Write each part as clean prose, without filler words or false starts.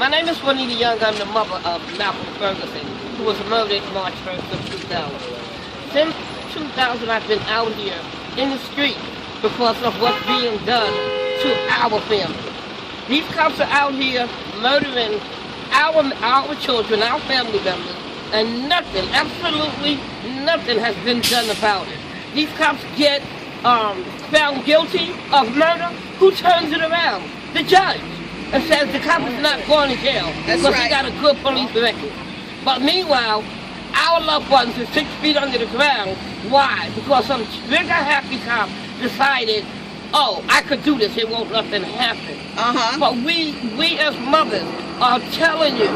My name is Juanita Young. I'm the mother of Malcolm Ferguson, who was murdered March 1st of 2000. Since 2000, I've been out here in the street because of what's being done to our family. These cops are out here murdering our children, our family members, and nothing, absolutely nothing has been done about it. These cops get found guilty of murder. Who turns it around? The judge. And says the cop is not going to jail because he got a good police record. But meanwhile, our loved ones are 6 feet under the ground. Why? Because some trigger-happy cop decided, oh, I could do this, it won't nothing happen. But we as mothers are telling you,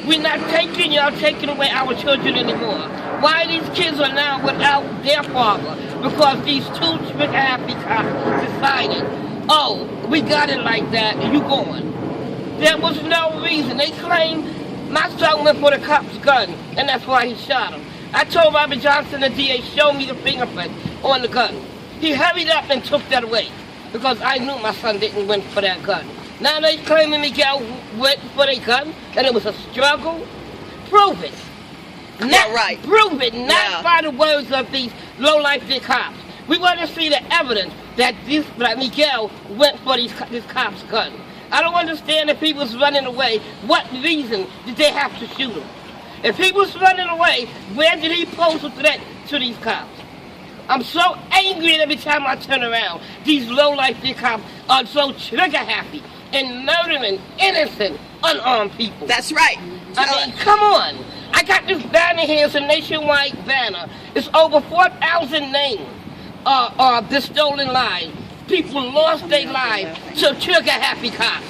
we're not taking y'all taking away our children anymore. Why these kids are now without their father? Because these two trigger-happy cops decided, oh, we got it like that, and you going. There was no reason. They claim my son went for the cop's gun, and that's why he shot him. I told Robert Johnson, the DA, show me the fingerprint on the gun. He hurried up and took that away, because I knew my son didn't went for that gun. Now they claiming Miguel went for their gun, and it was a struggle. Prove it. Prove it, not by the words of these low-life cops. We want to see the evidence that Miguel went for this cop's gun. I don't understand if he was running away. What reason did they have to shoot him? If he was running away, where did he pose a threat to these cops? I'm so angry every time I turn around. These low-life cops are so trigger-happy and murdering innocent, unarmed people. That's right. I mean, come on. I got this banner here. It's a nationwide banner. It's over 4,000 names of the stolen lives. People lost their lives to trigger-happy cops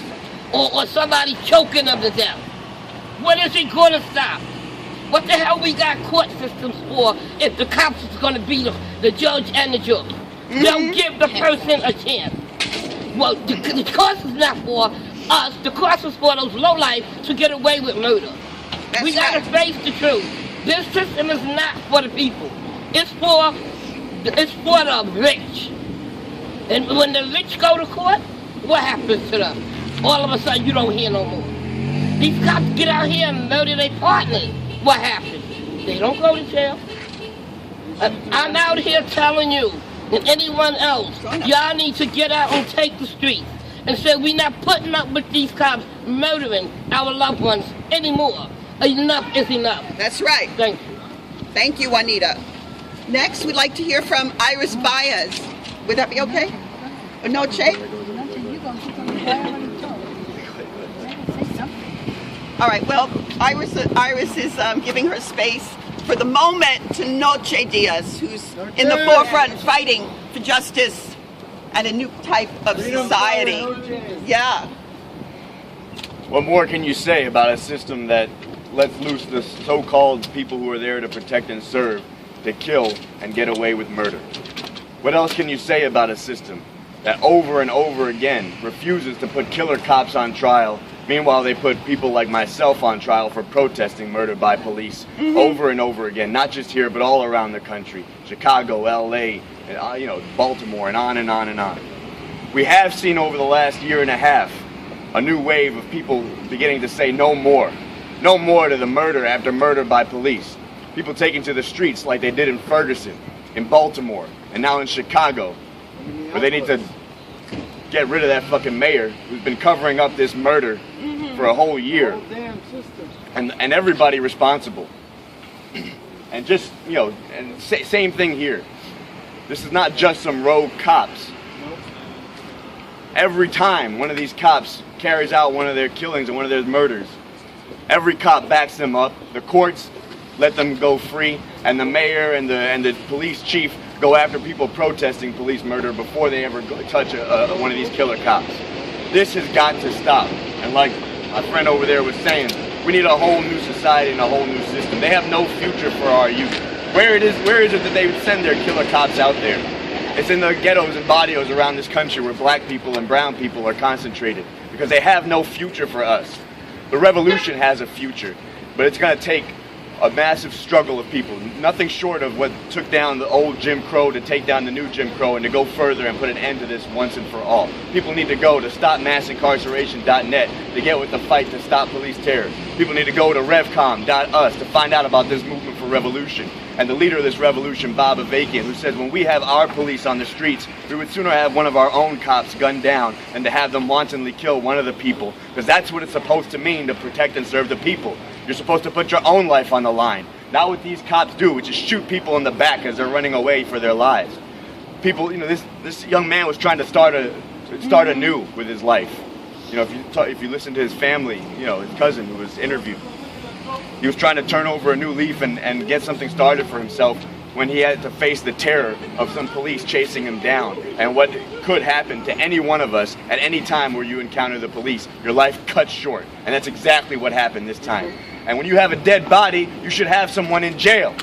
or somebody choking them to death. When is it going to stop? What the hell we got court systems for if the cops is going to be the judge and the jury? Don't give the person a chance. Well, the court is not for us. The court is for those lowlife to get away with murder. We got to face the truth. This system is not for the people. It's for the rich. And when the rich go to court, what happens to them? All of a sudden, you don't hear no more. These cops get out here and murder their partners. What happens? They don't go to jail. I'm out here telling you and anyone else, y'all need to get out and take the streets and say we're not putting up with these cops murdering our loved ones anymore. Enough is enough. That's right. Thank you. Thank you, Juanita. Next, we'd like to hear from Iris Baez. Would that be okay? Noche? All right, well, Iris is giving her space for the moment to Noche Diaz, who's in the forefront fighting for justice and a new type of society. Yeah. What more can you say about a system that lets loose the so-called people who are there to protect and serve, to kill and get away with murder? What else can you say about a system that over and over again refuses to put killer cops on trial? Meanwhile, they put people like myself on trial for protesting murder by police over and over again, not just here, but all around the country. Chicago, LA, Baltimore, and on and on and on. We have seen over the last year and a half a new wave of people beginning to say no more. No more to the murder after murder by police. People taking to the streets like they did in Ferguson, in Baltimore, and now in Chicago, where they need to get rid of that fucking mayor who's been covering up this murder for a whole year. And everybody responsible. And just, same thing here. This is not just some rogue cops. Every time one of these cops carries out one of their killings and one of their murders, every cop backs them up. The courts let them go free, and the mayor and the police chief go after people protesting police murder before they ever touch one of these killer cops. This has got to stop. And like my friend over there was saying, we need a whole new society and a whole new system. They have no future for our youth. Where is it that they would send their killer cops out there? It's in the ghettos and barrios around this country where black people and brown people are concentrated, because they have no future for us. The revolution has a future, but it's going to take a massive struggle of people, nothing short of what took down the old Jim Crow to take down the new Jim Crow and to go further and put an end to this once and for all. People need to go to stopmassincarceration.net to get with the fight to stop police terror. People need to go to revcom.us to find out about this movement for revolution. And the leader of this revolution, Bob Avakian, who says when we have our police on the streets, we would sooner have one of our own cops gunned down than to have them wantonly kill one of the people, because that's what it's supposed to mean to protect and serve the people. You're supposed to put your own life on the line, not what these cops do, which is shoot people in the back as they're running away for their lives. People, this young man was trying to start anew with his life. If you listen to his family, his cousin who was interviewed, he was trying to turn over a new leaf and get something started for himself when he had to face the terror of some police chasing him down and what could happen to any one of us at any time where you encounter the police. Your life cut short, and that's exactly what happened this time. And when you have a dead body, you should have someone in jail.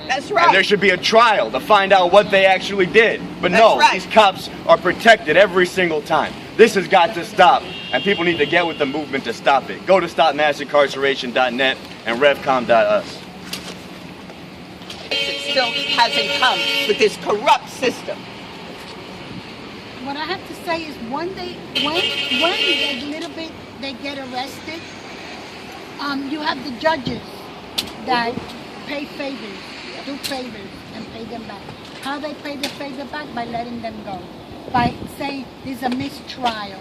That's right. And there should be a trial to find out what they actually did. But no, these cops are protected every single time. This has got to stop, and people need to get with the movement to stop it. Go to stopmassincarceration.net and revcom.us. It still hasn't come with this corrupt system. What I have to say is when they get arrested, you have the judges that pay favors, do favors, and pay them back. How they pay the favor back? By letting them go. By saying there's a mistrial.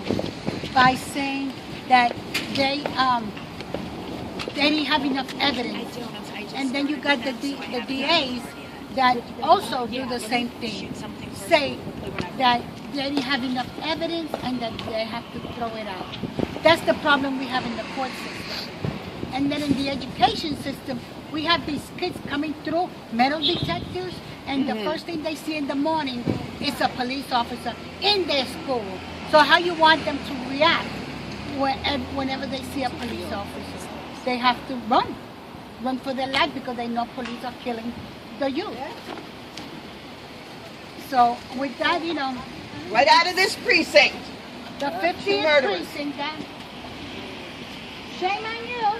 By saying that they didn't have enough evidence. And then you got the DAs that also do the same thing. Say that they didn't have enough evidence and that they have to throw it out. That's the problem we have in the court system. And then in the education system, we have these kids coming through, metal detectors, and the first thing they see in the morning is a police officer in their school. So how you want them to react whenever they see a police officer? They have to run for their life because they know police are killing the youth. So with that, Right out of this precinct. the 50th precinct, shame on you.